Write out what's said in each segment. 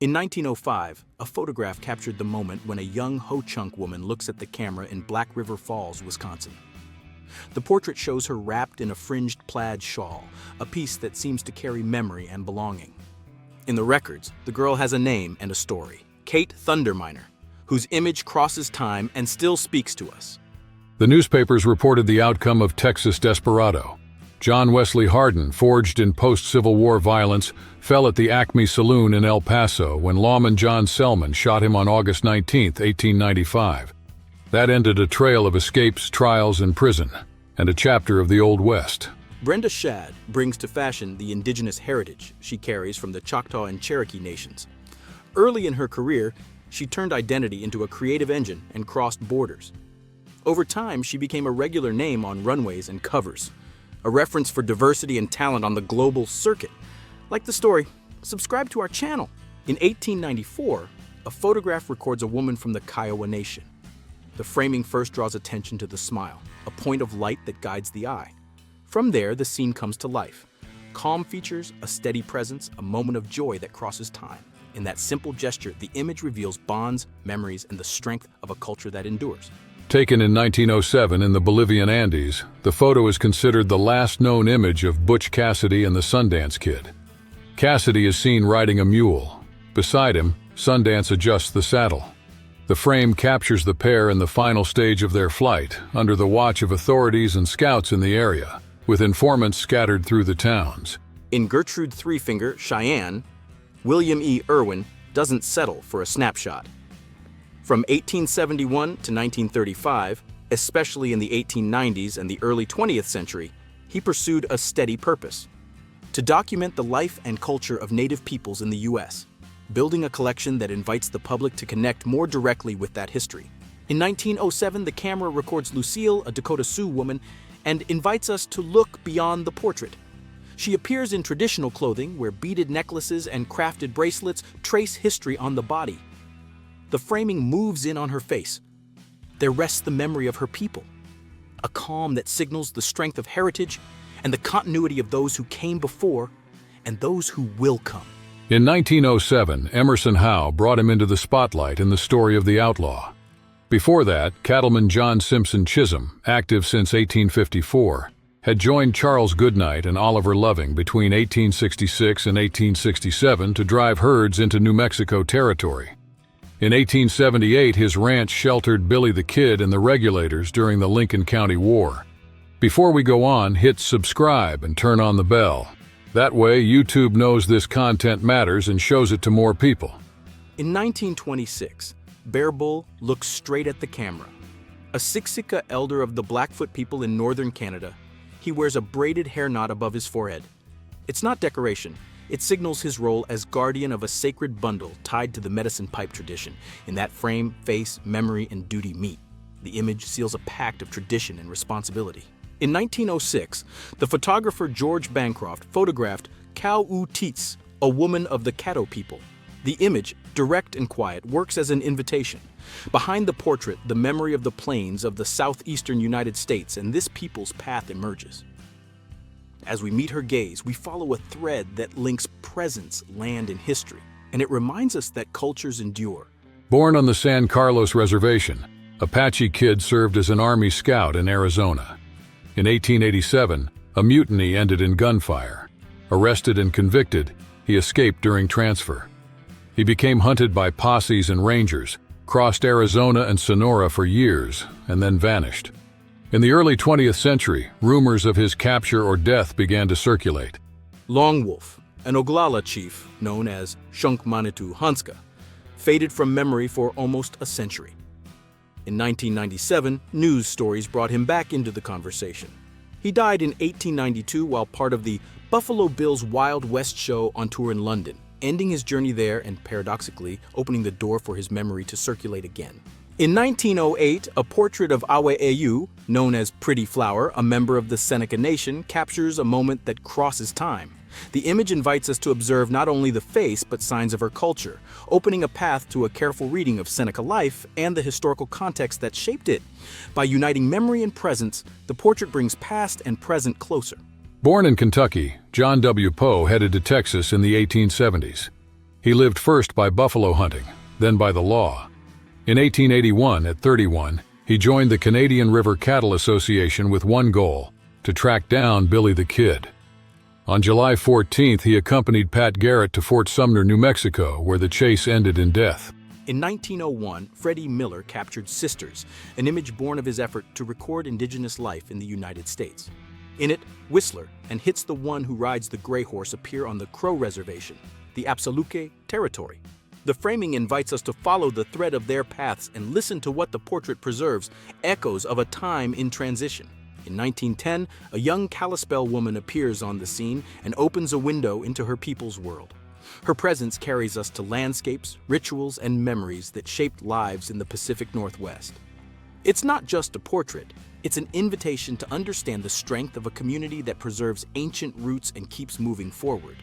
In 1905, a photograph captured the moment when a young Ho-Chunk woman looks at the camera in Black River Falls, Wisconsin. The portrait shows her wrapped in a fringed plaid shawl, a piece that seems to carry memory and belonging. In the records, the girl has a name and a story, Kate Thunderminer, whose image crosses time and still speaks to us. The newspapers reported the outcome of Texas desperado. John Wesley Hardin, forged in post-Civil War violence, fell at the Acme Saloon in El Paso when lawman John Selman shot him on August 19, 1895. That ended a trail of escapes, trials, and prison, and a chapter of the Old West. Brenda Shadd brings to fashion the indigenous heritage she carries from the Choctaw and Cherokee nations. Early in her career, she turned identity into a creative engine and crossed borders. Over time, she became a regular name on runways and covers, a reference for diversity and talent on the global circuit. Like the story, subscribe to our channel. In 1894, a photograph records a woman from the Kiowa Nation. The framing first draws attention to the smile, a point of light that guides the eye. From there, the scene comes to life. Calm features, a steady presence, a moment of joy that crosses time. In that simple gesture, the image reveals bonds, memories, and the strength of a culture that endures. Taken in 1907 in the Bolivian Andes, the photo is considered the last known image of Butch Cassidy and the Sundance Kid. Cassidy is seen riding a mule. Beside him, Sundance adjusts the saddle. The frame captures the pair in the final stage of their flight, under the watch of authorities and scouts in the area, with informants scattered through the towns. In Gertrude Three-Finger, Cheyenne, William E. Irwin doesn't settle for a snapshot. From 1871 to 1935, especially in the 1890s and the early 20th century, he pursued a steady purpose: to document the life and culture of Native peoples in the U.S., building a collection that invites the public to connect more directly with that history. In 1907, the camera records Lucille, a Dakota Sioux woman, and invites us to look beyond the portrait. She appears in traditional clothing where beaded necklaces and crafted bracelets trace history on the body. The framing moves in on her face. There rests the memory of her people, a calm that signals the strength of heritage and the continuity of those who came before and those who will come. In 1907, Emerson Howe brought him into the spotlight in The Story of the Outlaw. Before that, cattleman John Simpson Chisholm, active since 1854, had joined Charles Goodnight and Oliver Loving between 1866 and 1867 to drive herds into New Mexico territory. In 1878, his ranch sheltered Billy the Kid and the Regulators during the Lincoln County War. Before we go on, hit subscribe and turn on the bell. That way, YouTube knows this content matters and shows it to more people. In 1926, Bear Bull looks straight at the camera. A Siksika elder of the Blackfoot people in northern Canada, he wears a braided hair knot above his forehead. It's not decoration. It signals his role as guardian of a sacred bundle tied to the medicine pipe tradition. In that frame, face, memory, and duty meet. The image seals a pact of tradition and responsibility. In 1906, the photographer George Bancroft photographed Cow-Oo Teets, a woman of the Caddo people. The image, direct and quiet, works as an invitation. Behind the portrait, the memory of the plains of the southeastern United States and this people's path emerges. As we meet her gaze, we follow a thread that links presence, land, and history, and it reminds us that cultures endure. Born on the San Carlos Reservation, Apache Kid served as an Army scout in Arizona. In 1887, a mutiny ended in gunfire. Arrested and convicted, he escaped during transfer. He became hunted by posses and rangers, crossed Arizona and Sonora for years, and then vanished. In the early 20th century, rumors of his capture or death began to circulate. Long Wolf, an Oglala chief known as Shunk Manitou Hanska, faded from memory for almost a century. In 1997, news stories brought him back into the conversation. He died in 1892 while part of the Buffalo Bills Wild West show on tour in London, ending his journey there and, paradoxically, opening the door for his memory to circulate again. In 1908, a portrait of Awe Ayu, known as Pretty Flower, a member of the Seneca Nation, captures a moment that crosses time. The image invites us to observe not only the face but signs of her culture, opening a path to a careful reading of Seneca life and the historical context that shaped it. By uniting memory and presence, the portrait brings past and present closer. Born in Kentucky, John W. Poe headed to Texas in the 1870s. He lived first by buffalo hunting, then by the law. In 1881, at 31, he joined the Canadian River Cattle Association with one goal: to track down Billy the Kid. On July 14th, he accompanied Pat Garrett to Fort Sumner, New Mexico, where the chase ended in death. In 1901, Freddie Miller captured Sisters, an image born of his effort to record indigenous life in the United States. In it, Whistler and Hits the One Who Rides the Gray Horse appear on the Crow Reservation, the Apsaluke territory. The framing invites us to follow the thread of their paths and listen to what the portrait preserves, echoes of a time in transition. In 1910, a young Kalispel woman appears on the scene and opens a window into her people's world. Her presence carries us to landscapes, rituals, and memories that shaped lives in the Pacific Northwest. It's not just a portrait, it's an invitation to understand the strength of a community that preserves ancient roots and keeps moving forward.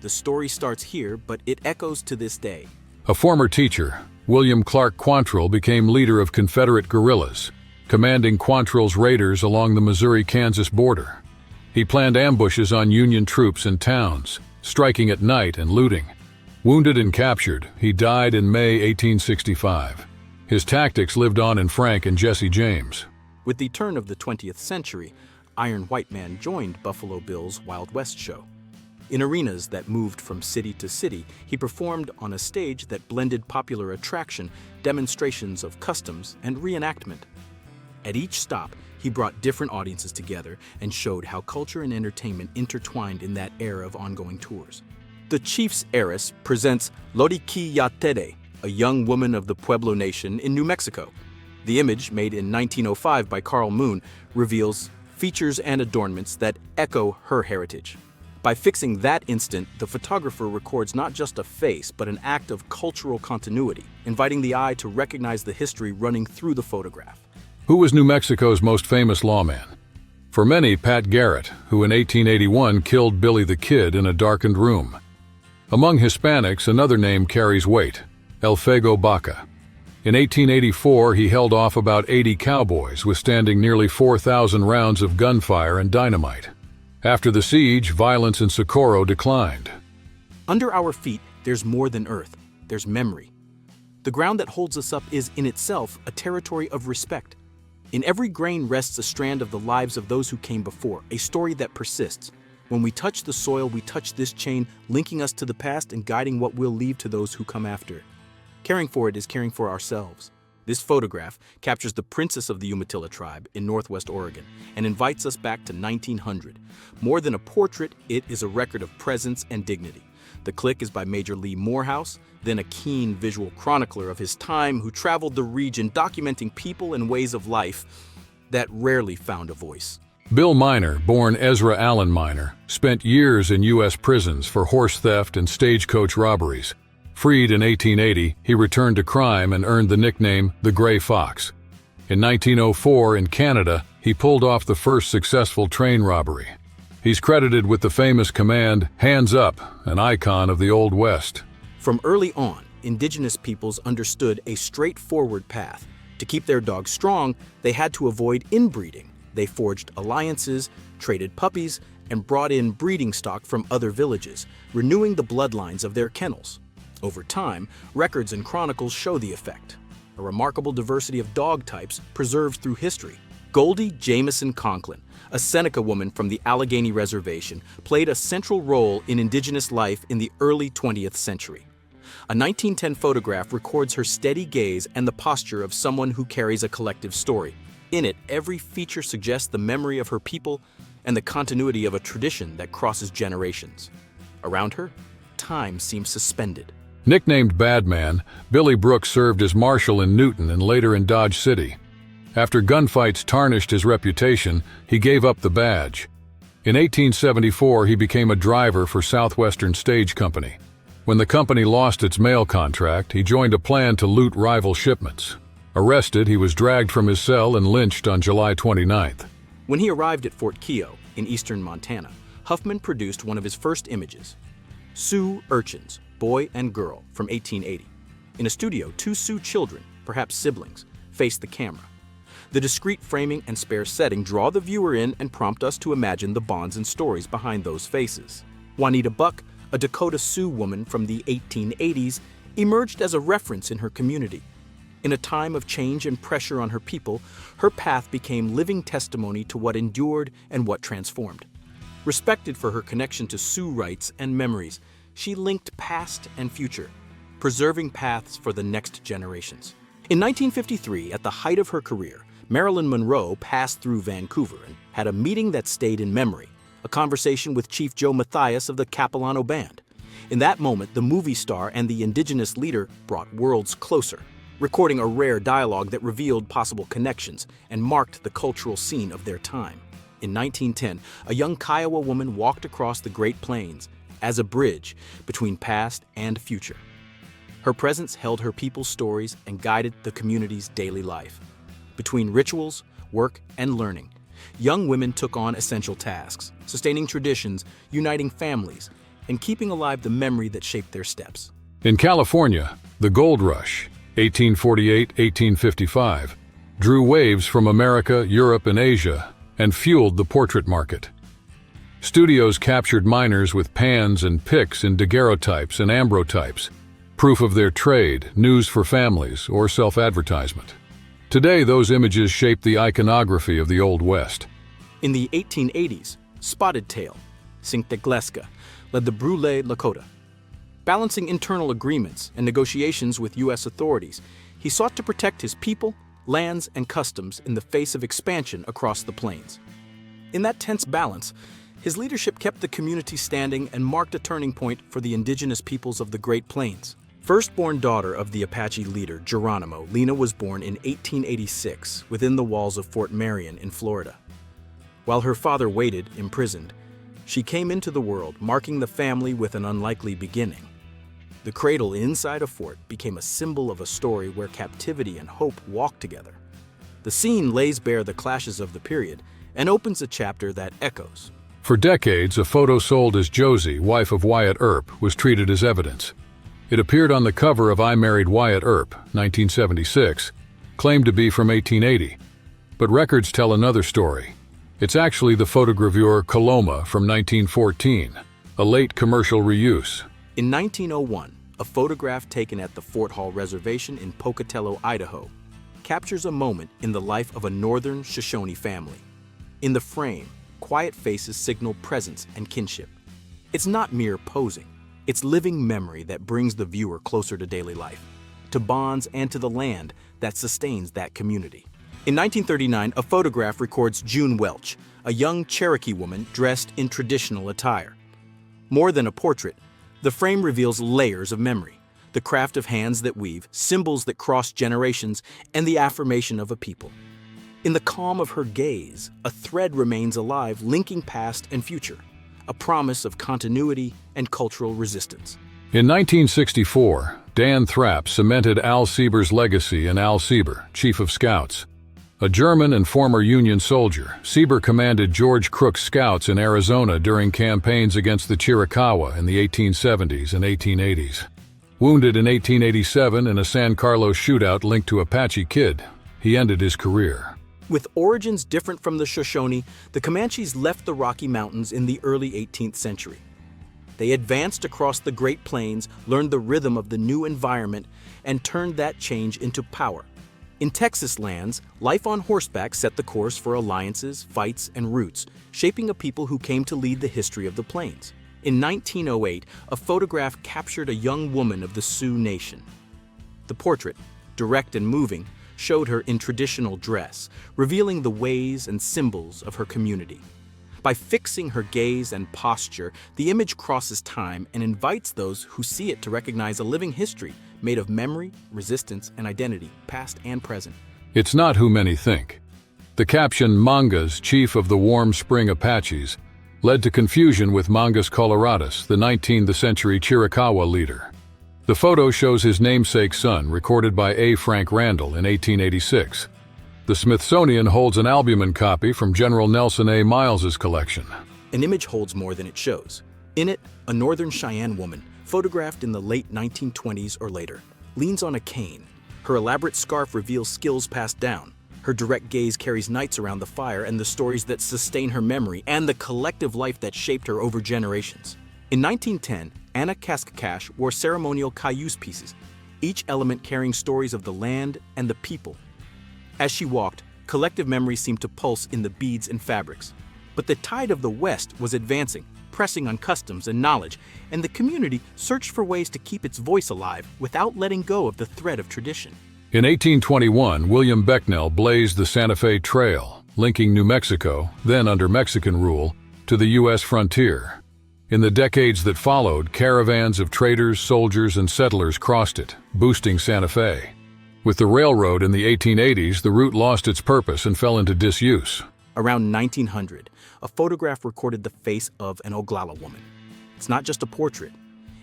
The story starts here, but it echoes to this day. A former teacher, William Clark Quantrill became leader of Confederate guerrillas, commanding Quantrill's raiders along the Missouri-Kansas border. He planned ambushes on Union troops in towns, striking at night and looting. Wounded and captured, he died in May 1865. His tactics lived on in Frank and Jesse James. With the turn of the 20th century, Iron White Man joined Buffalo Bill's Wild West show. In arenas that moved from city to city, he performed on a stage that blended popular attraction, demonstrations of customs, and reenactment. At each stop, he brought different audiences together and showed how culture and entertainment intertwined in that era of ongoing tours. The Chief's Heiress presents Loriki Yatere, a young woman of the Pueblo Nation in New Mexico. The image, made in 1905 by Carl Moon, reveals features and adornments that echo her heritage. By fixing that instant, the photographer records not just a face, but an act of cultural continuity, inviting the eye to recognize the history running through the photograph. Who was New Mexico's most famous lawman? For many, Pat Garrett, who in 1881 killed Billy the Kid in a darkened room. Among Hispanics, another name carries weight: El Fuego Baca. In 1884, he held off about 80 cowboys, withstanding nearly 4,000 rounds of gunfire and dynamite. After the siege, violence in Socorro declined. Under our feet, there's more than earth, there's memory. The ground that holds us up is, in itself, a territory of respect. In every grain rests a strand of the lives of those who came before, a story that persists. When we touch the soil, we touch this chain, linking us to the past and guiding what we'll leave to those who come after. Caring for it is caring for ourselves. This photograph captures the princess of the Umatilla tribe in Northwest Oregon and invites us back to 1900. More than a portrait, it is a record of presence and dignity. The click is by Major Lee Morehouse, then a keen visual chronicler of his time who traveled the region documenting people and ways of life that rarely found a voice. Bill Miner, born Ezra Allen Miner, spent years in U.S. prisons for horse theft and stagecoach robberies. Freed in 1880, he returned to crime and earned the nickname the Gray Fox. In 1904, in Canada, he pulled off the first successful train robbery. He's credited with the famous command, "Hands up," an icon of the Old West. From early on, indigenous peoples understood a straightforward path. To keep their dogs strong, they had to avoid inbreeding. They forged alliances, traded puppies, and brought in breeding stock from other villages, renewing the bloodlines of their kennels. Over time, records and chronicles show the effect. A remarkable diversity of dog types preserved through history. Goldie Jamison Conklin, a Seneca woman from the Allegheny Reservation, played a central role in indigenous life in the early 20th century. A 1910 photograph records her steady gaze and the posture of someone who carries a collective story. In it, every feature suggests the memory of her people and the continuity of a tradition that crosses generations. Around her, time seems suspended. Nicknamed Badman, Billy Brooks served as marshal in Newton and later in Dodge City. After gunfights tarnished his reputation, he gave up the badge. In 1874, he became a driver for Southwestern Stage Company. When the company lost its mail contract, he joined a plan to loot rival shipments. Arrested, he was dragged from his cell and lynched on July 29th. When he arrived at Fort Keogh in eastern Montana, Huffman produced one of his first images. Sioux urchins, boy and girl, from 1880. In a studio, two Sioux children, perhaps siblings, face the camera. The discreet framing and spare setting draw the viewer in and prompt us to imagine the bonds and stories behind those faces. Juanita Buck, a Dakota Sioux woman from the 1880s, emerged as a reference in her community. In a time of change and pressure on her people, her path became living testimony to what endured and what transformed. Respected for her connection to Sioux rights and memories, she linked past and future, preserving paths for the next generations. In 1953, at the height of her career, Marilyn Monroe passed through Vancouver and had a meeting that stayed in memory, a conversation with Chief Joe Mathias of the Capilano Band. In that moment, the movie star and the indigenous leader brought worlds closer, recording a rare dialogue that revealed possible connections and marked the cultural scene of their time. In 1910, a young Kiowa woman walked across the Great Plains as a bridge between past and future. Her presence held her people's stories and guided the community's daily life. Between rituals, work, and learning, young women took on essential tasks, sustaining traditions, uniting families, and keeping alive the memory that shaped their steps. In California, the Gold Rush, 1848-1855, drew waves from America, Europe, and Asia, and fueled the portrait market. Studios captured miners with pans and picks in daguerreotypes and ambrotypes, proof of their trade, news for families, or self-advertisement. Today, those images shape the iconography of the Old West. In the 1880s, Spotted Tail, Sinctegleska, led the Brule Lakota. Balancing internal agreements and negotiations with U.S. authorities, he sought to protect his people, lands, and customs in the face of expansion across the plains. In that tense balance, his leadership kept the community standing and marked a turning point for the indigenous peoples of the Great Plains. Firstborn daughter of the Apache leader Geronimo, Lena was born in 1886 within the walls of Fort Marion in Florida. While her father waited, imprisoned, she came into the world, marking the family with an unlikely beginning. The cradle inside a fort became a symbol of a story where captivity and hope walked together. The scene lays bare the clashes of the period and opens a chapter that echoes. For decades, a photo sold as Josie, wife of Wyatt Earp, was treated as evidence. It appeared on the cover of I Married Wyatt Earp, 1976, claimed to be from 1880. But records tell another story. It's actually the photogravure Coloma from 1914, a late commercial reuse. In 1901, a photograph taken at the Fort Hall Reservation in Pocatello, Idaho, captures a moment in the life of a northern Shoshone family. In the frame, quiet faces signal presence and kinship. It's not mere posing. It's living memory that brings the viewer closer to daily life, to bonds and to the land that sustains that community. In 1939, a photograph records June Welch, a young Cherokee woman dressed in traditional attire. More than a portrait, the frame reveals layers of memory, the craft of hands that weave, symbols that cross generations, and the affirmation of a people. In the calm of her gaze, a thread remains alive, linking past and future, a promise of continuity and cultural resistance. In 1964, Dan Thrapp cemented Al Sieber's legacy in Al Sieber, Chief of Scouts. A German and former Union soldier, Sieber commanded George Crook's Scouts in Arizona during campaigns against the Chiricahua in the 1870s and 1880s. Wounded in 1887 in a San Carlos shootout linked to Apache Kid, he ended his career. With origins different from the Shoshone, the Comanches left the Rocky Mountains in the early 18th century. They advanced across the Great Plains, learned the rhythm of the new environment, and turned that change into power. In Texas lands, life on horseback set the course for alliances, fights, and roots, shaping a people who came to lead the history of the plains. In 1908, a photograph captured a young woman of the Sioux Nation. The portrait, direct and moving, showed her in traditional dress, revealing the ways and symbols of her community. By fixing her gaze and posture, the image crosses time and invites those who see it to recognize a living history made of memory, resistance, and identity, past and present. It's not who many think. The caption, Mangas, Chief of the Warm Spring Apaches, led to confusion with Mangas Coloratus, the 19th century Chiricahua leader. The photo shows his namesake son, recorded by A. Frank Randall in 1886. The Smithsonian holds an albumen copy from General Nelson A. Miles's collection. An image holds more than it shows. In it, a Northern Cheyenne woman, photographed in the late 1920s or later, leans on a cane. Her elaborate scarf reveals skills passed down. Her direct gaze carries nights around the fire and the stories that sustain her memory and the collective life that shaped her over generations. In 1910, Anna Kaskakash wore ceremonial cayuse pieces, each element carrying stories of the land and the people. As she walked, collective memory seemed to pulse in the beads and fabrics. But the tide of the West was advancing, pressing on customs and knowledge, and the community searched for ways to keep its voice alive without letting go of the thread of tradition. In 1821, William Becknell blazed the Santa Fe Trail, linking New Mexico, then under Mexican rule, to the U.S. frontier. In the decades that followed, caravans of traders, soldiers, and settlers crossed it, boosting Santa Fe. With the railroad in the 1880s, the route lost its purpose and fell into disuse. Around 1900, a photograph recorded the face of an Oglala woman. It's not just a portrait.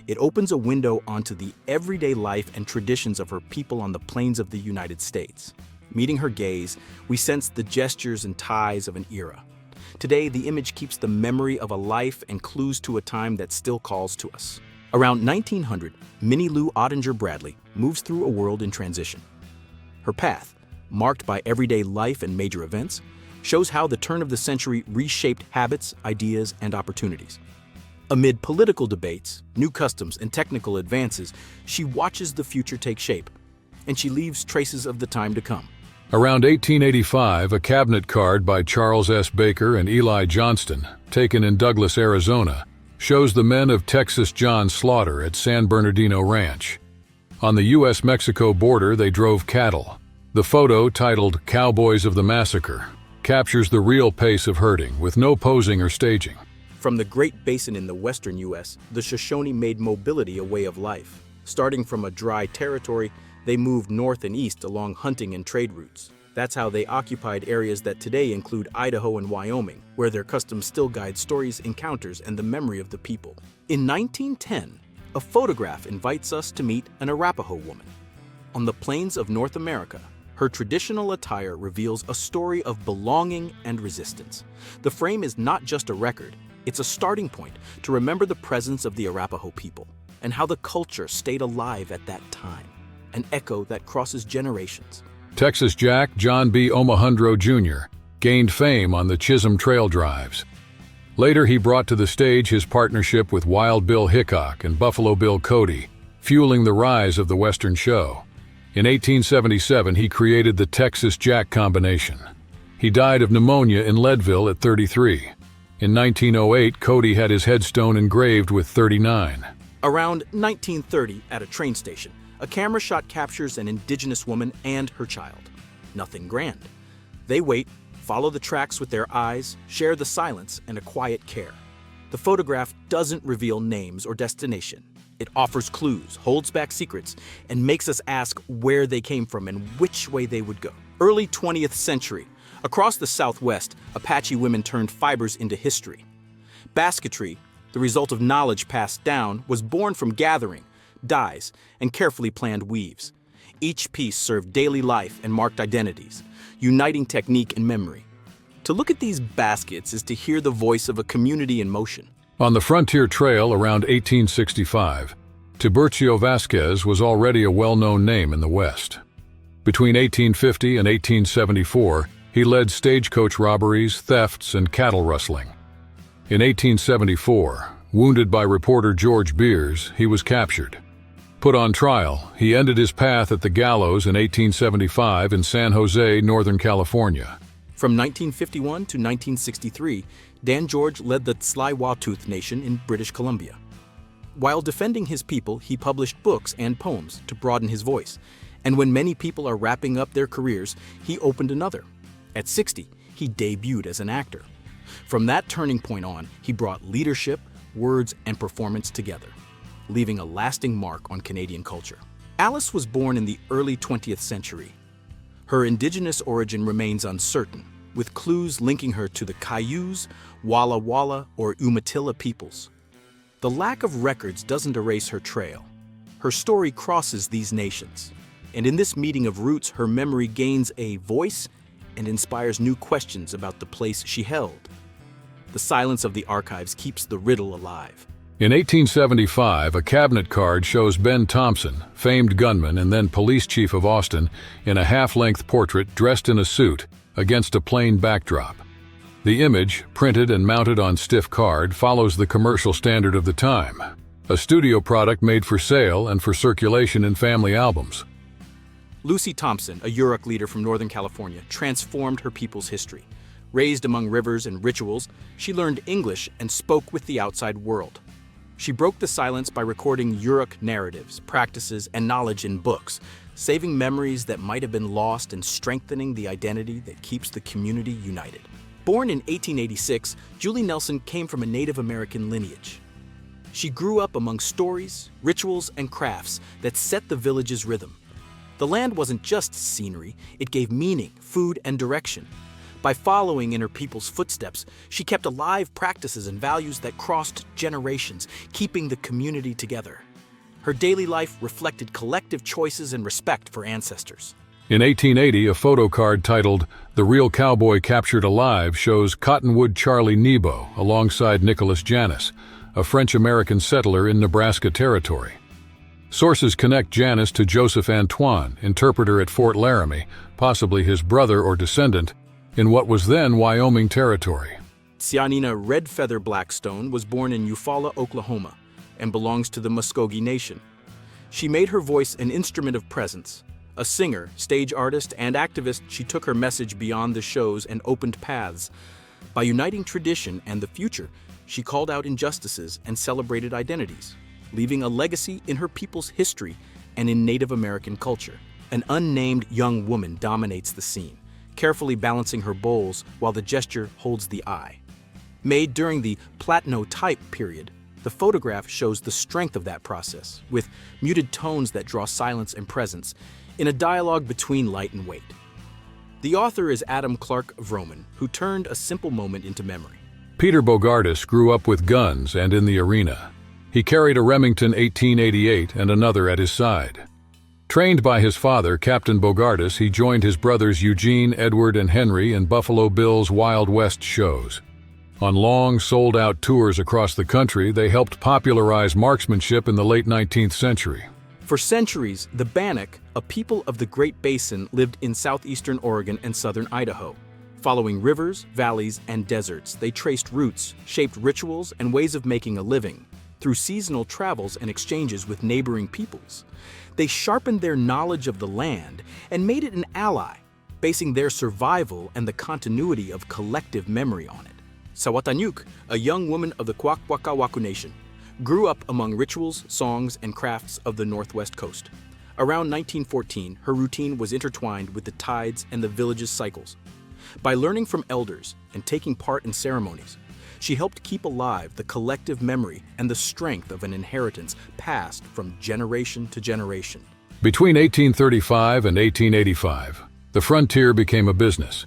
It opens a window onto the everyday life and traditions of her people on the plains of the United States. Meeting her gaze, we sense the gestures and ties of an era. Today, the image keeps the memory of a life and clues to a time that still calls to us. Around 1900, Minnie Lou Ottinger Bradley moves through a world in transition. Her path, marked by everyday life and major events, shows how the turn of the century reshaped habits, ideas, and opportunities. Amid political debates, new customs, and technical advances, she watches the future take shape, and she leaves traces of the time to come. Around 1885, a cabinet card by Charles S. Baker and Eli Johnston, taken in Douglas, Arizona, shows the men of Texas John Slaughter at San Bernardino Ranch. On the U.S.-Mexico border, they drove cattle. The photo, titled "Cowboys of the Massacre," captures the real pace of herding, with no posing or staging. From the Great Basin in the western U.S., the Shoshone made mobility a way of life. Starting from a dry territory, they moved north and east along hunting and trade routes. That's how they occupied areas that today include Idaho and Wyoming, where their customs still guide stories, encounters, and the memory of the people. In 1910, a photograph invites us to meet an Arapaho woman. On the plains of North America, her traditional attire reveals a story of belonging and resistance. The frame is not just a record, it's a starting point to remember the presence of the Arapaho people and how the culture stayed alive at that time, an echo that crosses generations. Texas Jack John B. Omohundro Jr. gained fame on the Chisholm Trail drives. Later, he brought to the stage his partnership with Wild Bill Hickok and Buffalo Bill Cody, fueling the rise of the Western show. In 1877, he created the Texas Jack combination. He died of pneumonia in Leadville at 33. In 1908, Cody had his headstone engraved with 39. Around 1930, at a train station, a camera shot captures an indigenous woman and her child. Nothing grand. They wait, follow the tracks with their eyes, share the silence and a quiet care. The photograph doesn't reveal names or destination. It offers clues, holds back secrets, and makes us ask where they came from and which way they would go. Early 20th century, across the Southwest, Apache women turned fibers into history. Basketry, the result of knowledge passed down, was born from gathering, dyes, and carefully planned weaves. Each piece served daily life and marked identities, uniting technique and memory. To look at these baskets is to hear the voice of a community in motion. On the Frontier Trail around 1865, Tiburcio Vasquez was already a well-known name in the West. Between 1850 and 1874, he led stagecoach robberies, thefts, and cattle rustling. In 1874, wounded by reporter George Beers, he was captured. Put on trial, he ended his path at the gallows in 1875 in San Jose, Northern California. From 1951 to 1963, Dan George led the Tsleil-Waututh Nation in British Columbia. While defending his people, he published books and poems to broaden his voice. And when many people are wrapping up their careers, he opened another. At 60, he debuted as an actor. From that turning point on, he brought leadership, words, and performance together, leaving a lasting mark on Canadian culture. Alice was born in the early 20th century. Her indigenous origin remains uncertain, with clues linking her to the Cayuse, Walla Walla, or Umatilla peoples. The lack of records doesn't erase her trail. Her story crosses these nations, and in this meeting of roots, her memory gains a voice and inspires new questions about the place she held. The silence of the archives keeps the riddle alive. In 1875, a cabinet card shows Ben Thompson, famed gunman and then police chief of Austin, in a half-length portrait dressed in a suit against a plain backdrop. The image, printed and mounted on stiff card, follows the commercial standard of the time, a studio product made for sale and for circulation in family albums. Lucy Thompson, a Yurok leader from Northern California, transformed her people's history. Raised among rivers and rituals, she learned English and spoke with the outside world. She broke the silence by recording Yurok narratives, practices, and knowledge in books, saving memories that might have been lost and strengthening the identity that keeps the community united. Born in 1886, Julie Nelson came from a Native American lineage. She grew up among stories, rituals, and crafts that set the village's rhythm. The land wasn't just scenery, it gave meaning, food, and direction. By following in her people's footsteps, she kept alive practices and values that crossed generations, keeping the community together. Her daily life reflected collective choices and respect for ancestors. In 1880, a photo card titled "The Real Cowboy Captured Alive" shows Cottonwood Charlie Nebo alongside Nicholas Janis, a French-American settler in Nebraska Territory. Sources connect Janis to Joseph Antoine, interpreter at Fort Laramie, possibly his brother or descendant, in what was then Wyoming Territory. Tsianina Red Feather Blackstone was born in Eufaula, Oklahoma, and belongs to the Muskogee Nation. She made her voice an instrument of presence. A singer, stage artist, and activist, she took her message beyond the shows and opened paths. By uniting tradition and the future, she called out injustices and celebrated identities, leaving a legacy in her people's history and in Native American culture. An unnamed young woman dominates the scene, carefully balancing her bowls while the gesture holds the eye. Made during the Platino-type period, the photograph shows the strength of that process, with muted tones that draw silence and presence, in a dialogue between light and weight. The author is Adam Clark Vroman, who turned a simple moment into memory. Peter Bogardus grew up with guns and in the arena. He carried a Remington 1888 and another at his side. Trained by his father, Captain Bogardus, he joined his brothers Eugene, Edward, and Henry in Buffalo Bill's Wild West shows. On long, sold-out tours across the country, they helped popularize marksmanship in the late 19th century. For centuries, the Bannock, a people of the Great Basin, lived in southeastern Oregon and southern Idaho. Following rivers, valleys, and deserts, they traced routes, shaped rituals, and ways of making a living. Through seasonal travels and exchanges with neighboring peoples, they sharpened their knowledge of the land and made it an ally, basing their survival and the continuity of collective memory on it. Sawatanyuk, a young woman of the Kwakwaka'wakw Nation, grew up among rituals, songs, and crafts of the Northwest Coast. Around 1914, her routine was intertwined with the tides and the village's cycles. By learning from elders and taking part in ceremonies, she helped keep alive the collective memory and the strength of an inheritance passed from generation to generation. Between 1835 and 1885, the frontier became a business.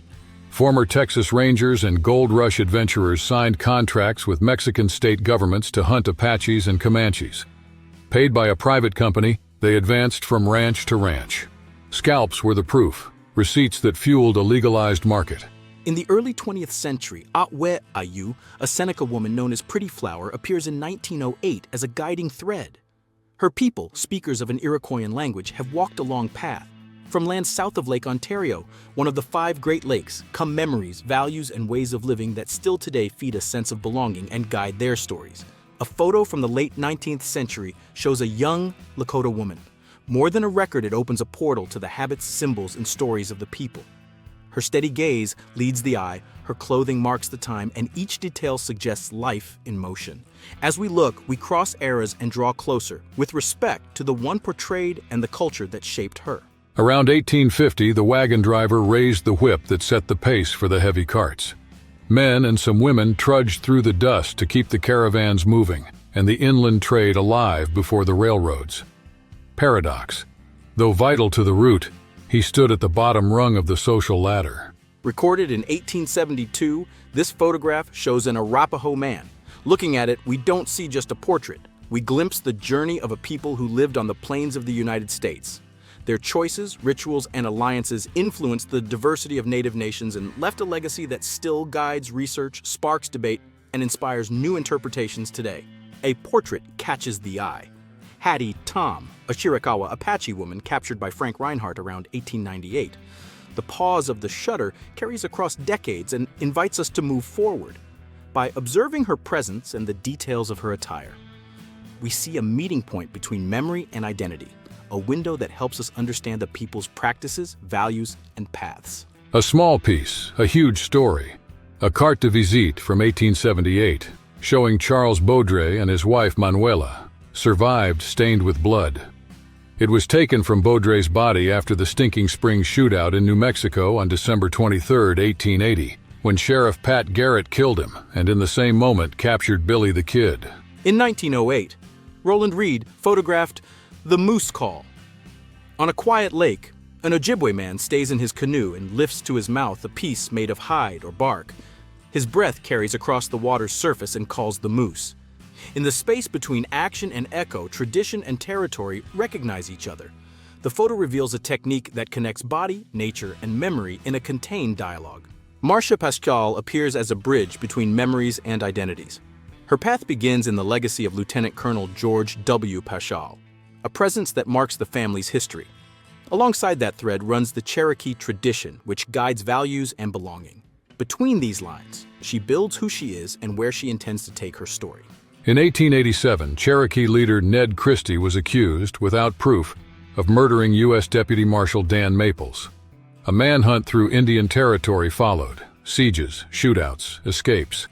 Former Texas Rangers and Gold Rush adventurers signed contracts with Mexican state governments to hunt Apaches and Comanches. Paid by a private company, they advanced from ranch to ranch. Scalps were the proof, receipts that fueled a legalized market. In the early 20th century, Atwe Ayu, a Seneca woman known as Pretty Flower, appears in 1908 as a guiding thread. Her people, speakers of an Iroquoian language, have walked a long path. From lands south of Lake Ontario, one of the 5 Great Lakes, come memories, values, and ways of living that still today feed a sense of belonging and guide their stories. A photo from the late 19th century shows a young Lakota woman. More than a record, it opens a portal to the habits, symbols, and stories of the people. Her steady gaze leads the eye, her clothing marks the time, and each detail suggests life in motion. As we look, we cross eras and draw closer, with respect to the one portrayed and the culture that shaped her. Around 1850, the wagon driver raised the whip that set the pace for the heavy carts. Men and some women trudged through the dust to keep the caravans moving and the inland trade alive before the railroads. Paradox. Though vital to the route, he stood at the bottom rung of the social ladder. Recorded in 1872, this photograph shows an Arapaho man. Looking at it, we don't see just a portrait. We glimpse the journey of a people who lived on the plains of the United States. Their choices, rituals, and alliances influenced the diversity of Native nations and left a legacy that still guides research, sparks debate, and inspires new interpretations today. A portrait catches the eye. Hattie Tom, a Chiricahua Apache woman captured by Frank Reinhardt around 1898, The pause of the shutter carries across decades and invites us to move forward. By observing her presence and the details of her attire, we see a meeting point between memory and identity, a window that helps us understand the people's practices, values, and paths. A small piece, a huge story. A carte de visite from 1878, showing Charles Baudry and his wife Manuela, survived stained with blood. It was taken from Baudry's body after the Stinking Springs shootout in New Mexico on December 23, 1880, when Sheriff Pat Garrett killed him and in the same moment captured Billy the Kid. In 1908, Roland Reed photographed the Moose Call. On a quiet lake, an Ojibwe man stays in his canoe and lifts to his mouth a piece made of hide or bark. His breath carries across the water's surface and calls the moose. In the space between action and echo, tradition and territory recognize each other. The photo reveals a technique that connects body, nature, and memory in a contained dialogue. Marcia Pascal appears as a bridge between memories and identities. Her path begins in the legacy of Lieutenant Colonel George W. Paschal, a presence that marks the family's history. Alongside that thread runs the Cherokee tradition, which guides values and belonging. Between these lines, she builds who she is and where she intends to take her story. In 1887, Cherokee leader Ned Christie was accused, without proof, of murdering U.S. Deputy Marshal Dan Maples. A manhunt through Indian Territory followed: sieges, shootouts, escapes.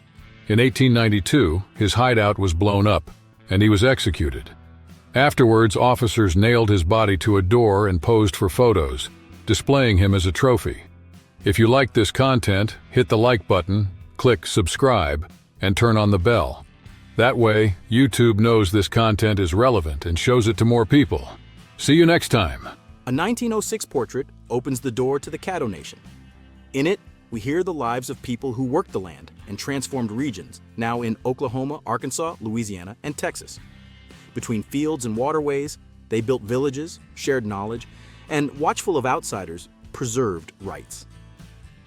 In 1892, his hideout was blown up, and he was executed. Afterwards, officers nailed his body to a door and posed for photos, displaying him as a trophy. If you like this content, hit the like button, click subscribe, and turn on the bell. That way, YouTube knows this content is relevant and shows it to more people. See you next time. A 1906 portrait opens the door to the Caddo Nation. In it, we hear the lives of people who worked the land and transformed regions, now in Oklahoma, Arkansas, Louisiana, and Texas. Between fields and waterways, they built villages, shared knowledge, and, watchful of outsiders, preserved rights.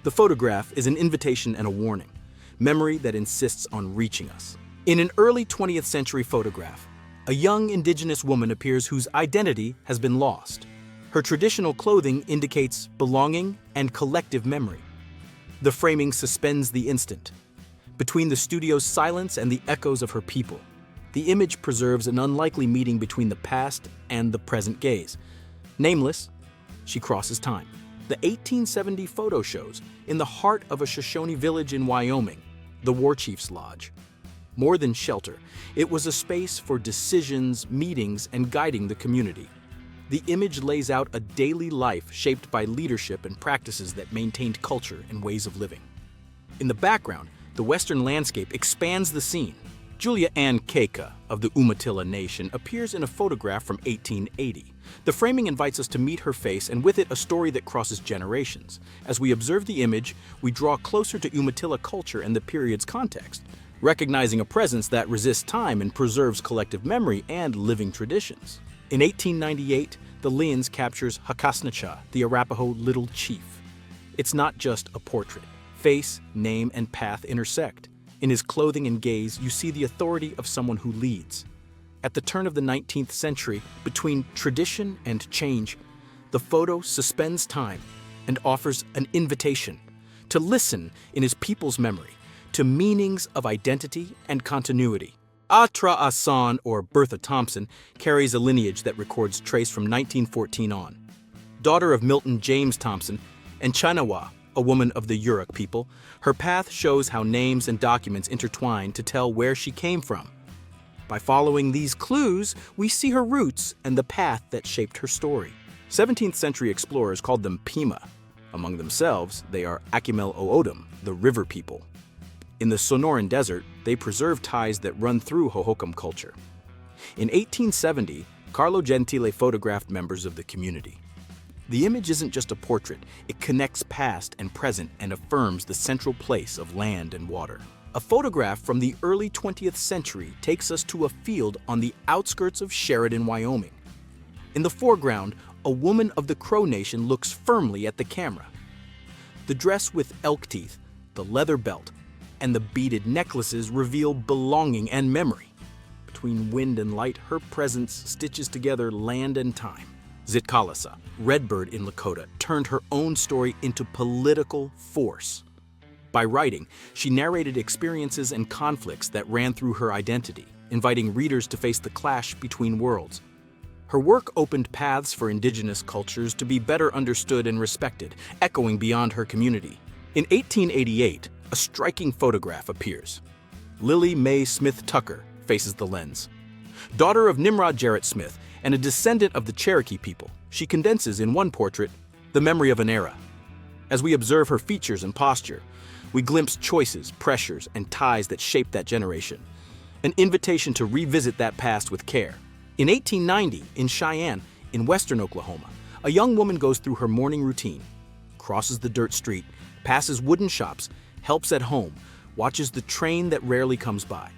The photograph is an invitation and a warning, memory that insists on reaching us. In an early 20th century photograph, a young indigenous woman appears whose identity has been lost. Her traditional clothing indicates belonging and collective memory. The framing suspends the instant. Between the studio's silence and the echoes of her people, the image preserves an unlikely meeting between the past and the present gaze. Nameless, she crosses time. The 1870 photo shows, in the heart of a Shoshone village in Wyoming, the War Chief's Lodge. More than shelter, it was a space for decisions, meetings, and guiding the community. The image lays out a daily life shaped by leadership and practices that maintained culture and ways of living. In the background, the western landscape expands the scene. Julia Ann Keka of the Umatilla Nation appears in a photograph from 1880. The framing invites us to meet her face and with it a story that crosses generations. As we observe the image, we draw closer to Umatilla culture and the period's context, recognizing a presence that resists time and preserves collective memory and living traditions. In 1898, the Lions captures Hakasnacha, the Arapaho Little Chief. It's not just a portrait. Face, name, and path intersect. In his clothing and gaze, you see the authority of someone who leads. At the turn of the 19th century, between tradition and change, the photo suspends time and offers an invitation to listen in his people's memory to meanings of identity and continuity. Atra Asan, or Bertha Thompson, carries a lineage that records trace from 1914 on. Daughter of Milton James Thompson and Chinawa, a woman of the Yurok people, her path shows how names and documents intertwine to tell where she came from. By following these clues, we see her roots and the path that shaped her story. 17th century explorers called them Pima. Among themselves, they are Akimel O'odham, the river people. In the Sonoran Desert, they preserve ties that run through Hohokam culture. In 1870, Carlo Gentile photographed members of the community. The image isn't just a portrait, it connects past and present and affirms the central place of land and water. A photograph from the early 20th century takes us to a field on the outskirts of Sheridan, Wyoming. In the foreground, a woman of the Crow Nation looks firmly at the camera. The dress with elk teeth, the leather belt, and the beaded necklaces reveal belonging and memory. Between wind and light, her presence stitches together land and time. Zitkalasa, Redbird in Lakota, turned her own story into political force. By writing, she narrated experiences and conflicts that ran through her identity, inviting readers to face the clash between worlds. Her work opened paths for indigenous cultures to be better understood and respected, echoing beyond her community. In 1888, a striking photograph appears. Lily Mae Smith Tucker faces the lens. Daughter of Nimrod Jarrett Smith and a descendant of the Cherokee people, she condenses in one portrait the memory of an era. As we observe her features and posture, we glimpse choices, pressures, and ties that shaped that generation. An invitation to revisit that past with care. In 1890, in Cheyenne, in western Oklahoma, a young woman goes through her morning routine, crosses the dirt street, passes wooden shops, helps at home, watches the train that rarely comes by.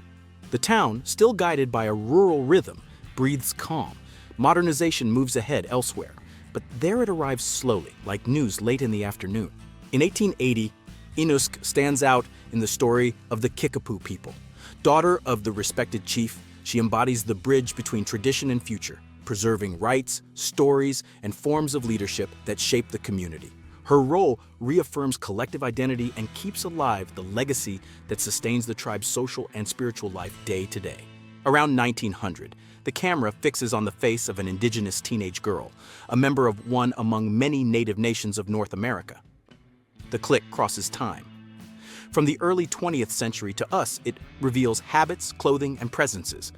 The town, still guided by a rural rhythm, breathes calm. Modernization moves ahead elsewhere, but there it arrives slowly, like news late in the afternoon. In 1880, Inusk stands out in the story of the Kickapoo people. Daughter of the respected chief, she embodies the bridge between tradition and future, preserving rites, stories, and forms of leadership that shape the community. Her role reaffirms collective identity and keeps alive the legacy that sustains the tribe's social and spiritual life day to day. Around 1900, the camera fixes on the face of an indigenous teenage girl, a member of one among many native nations of North America. The click crosses time. From the early 20th century to us, it reveals habits, clothing, and presences,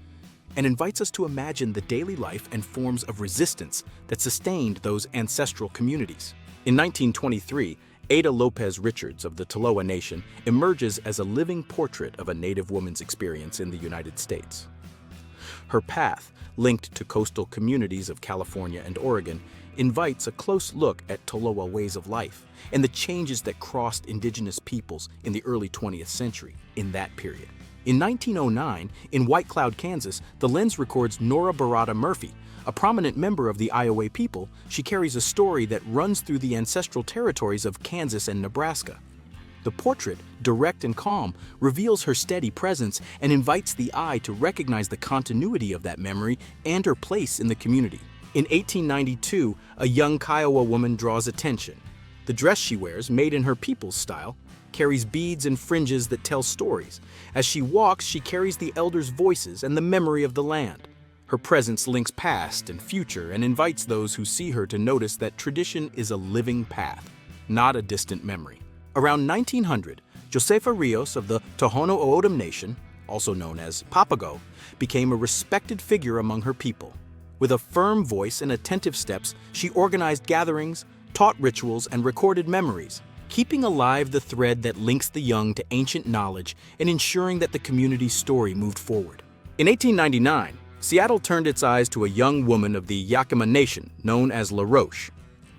and invites us to imagine the daily life and forms of resistance that sustained those ancestral communities. In 1923, Ada Lopez Richards of the Tolowa Nation emerges as a living portrait of a Native woman's experience in the United States. Her path, linked to coastal communities of California and Oregon, invites a close look at Tolowa ways of life and the changes that crossed indigenous peoples in the early 20th century in that period. In 1909, in White Cloud, Kansas, the lens records Nora Barada Murphy. A prominent member of the Iowa people, she carries a story that runs through the ancestral territories of Kansas and Nebraska. The portrait, direct and calm, reveals her steady presence and invites the eye to recognize the continuity of that memory and her place in the community. In 1892, a young Kiowa woman draws attention. The dress she wears, made in her people's style, carries beads and fringes that tell stories. As she walks, she carries the elders' voices and the memory of the land. Her presence links past and future and invites those who see her to notice that tradition is a living path, not a distant memory. Around 1900, Josefa Rios of the Tohono O'odham Nation, also known as Papago, became a respected figure among her people. With a firm voice and attentive steps, she organized gatherings, taught rituals, and recorded memories, keeping alive the thread that links the young to ancient knowledge and ensuring that the community's story moved forward. In 1899, Seattle turned its eyes to a young woman of the Yakima Nation known as La Roche.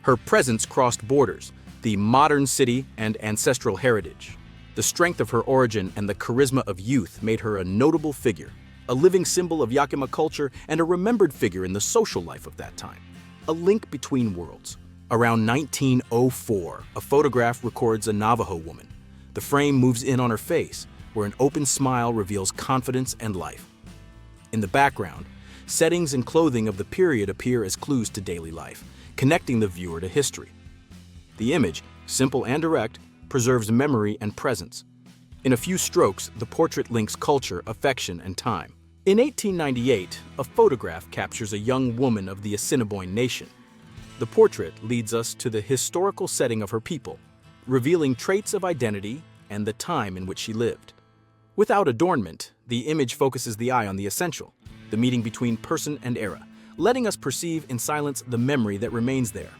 Her presence crossed borders, the modern city and ancestral heritage. The strength of her origin and the charisma of youth made her a notable figure, a living symbol of Yakima culture and a remembered figure in the social life of that time. A link between worlds. Around 1904, a photograph records a Navajo woman. The frame moves in on her face, where an open smile reveals confidence and life. In the background, settings and clothing of the period appear as clues to daily life, connecting the viewer to history. The image, simple and direct, preserves memory and presence. In a few strokes, the portrait links culture, affection, and time. In 1898, a photograph captures a young woman of the Assiniboine Nation. The portrait leads us to the historical setting of her people, revealing traits of identity and the time in which she lived. Without adornment, the image focuses the eye on the essential, the meeting between person and era, letting us perceive in silence the memory that remains there.